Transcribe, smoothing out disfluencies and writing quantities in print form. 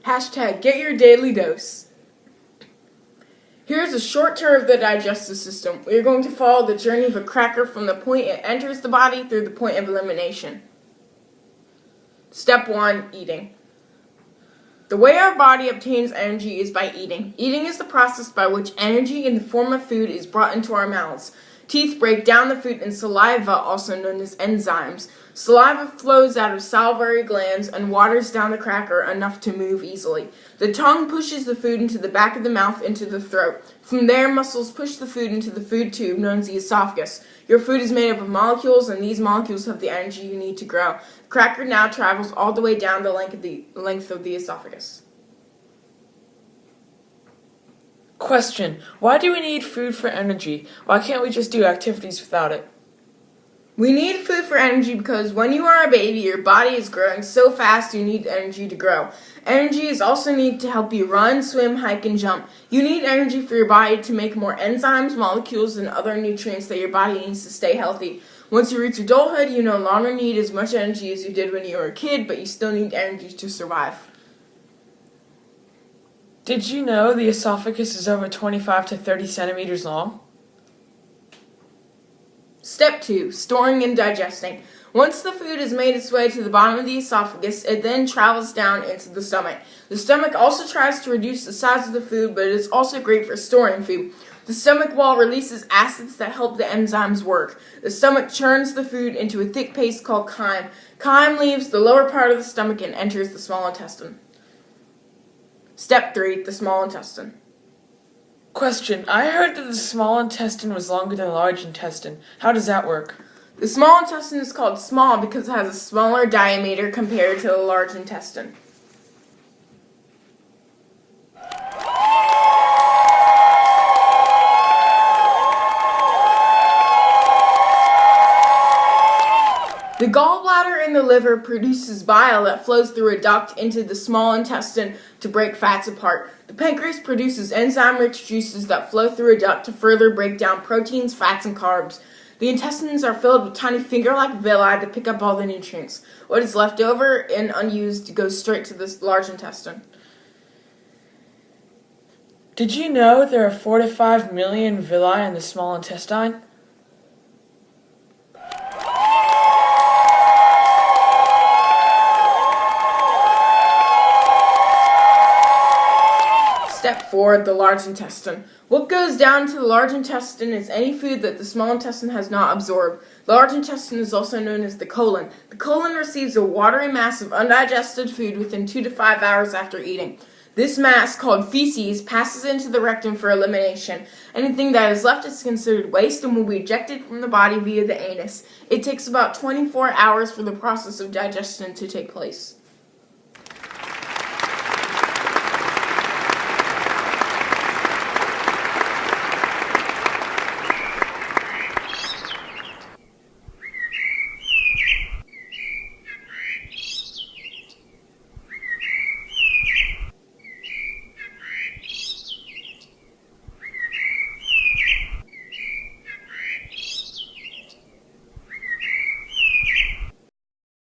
Hashtag get your daily dose. Here's a short tour of the digestive system. We are going to follow the journey of a cracker from the point it enters the body through the point of elimination. Step 1. Eating. The way our body obtains energy is by eating. Eating is the process by which energy in the form of food is brought into our mouths. Teeth break down the food in saliva, also known as enzymes. Saliva flows out of salivary glands and waters down the cracker enough to move easily. The tongue pushes the food into the back of the mouth into the throat. From there, muscles push the food into the food tube known as the esophagus. Your food is made up of molecules, and these molecules have the energy you need to grow. The cracker now travels all the way down the length of the esophagus. Question: why do we need food for energy? Why can't we just do activities without it? We need food for energy because when you are a baby, your body is growing so fast you need energy to grow. Energy is also needed to help you run, swim, hike, and jump. You need energy for your body to make more enzymes, molecules, and other nutrients that your body needs to stay healthy. Once you reach adulthood, you no longer need as much energy as you did when you were a kid, but you still need energy to survive. Did you know the esophagus is over 25 to 30 centimeters long? Step 2. Storing and digesting. Once the food has made its way to the bottom of the esophagus, it then travels down into the stomach. The stomach also tries to reduce the size of the food, but it is also great for storing food. The stomach wall releases acids that help the enzymes work. The stomach churns the food into a thick paste called chyme. Chyme leaves the lower part of the stomach and enters the small intestine. Step 3. The small intestine. Question: I heard that the small intestine was longer than the large intestine. How does that work? The small intestine is called small because it has a smaller diameter compared to the large intestine. The gallbladder in the liver produces bile that flows through a duct into the small intestine to break fats apart. The pancreas produces enzyme-rich juices that flow through a duct to further break down proteins, fats, and carbs. The intestines are filled with tiny finger-like villi that pick up all the nutrients. What is left over and unused goes straight to the large intestine. Did you know there are 4 to 5 million villi in the small intestine? Step 4. The large intestine. What goes down to the large intestine is any food that the small intestine has not absorbed. The large intestine is also known as the colon. The colon receives a watery mass of undigested food within 2 to 5 hours after eating. This mass, called feces, passes into the rectum for elimination. Anything that is left is considered waste and will be ejected from the body via the anus. It takes about 24 hours for the process of digestion to take place.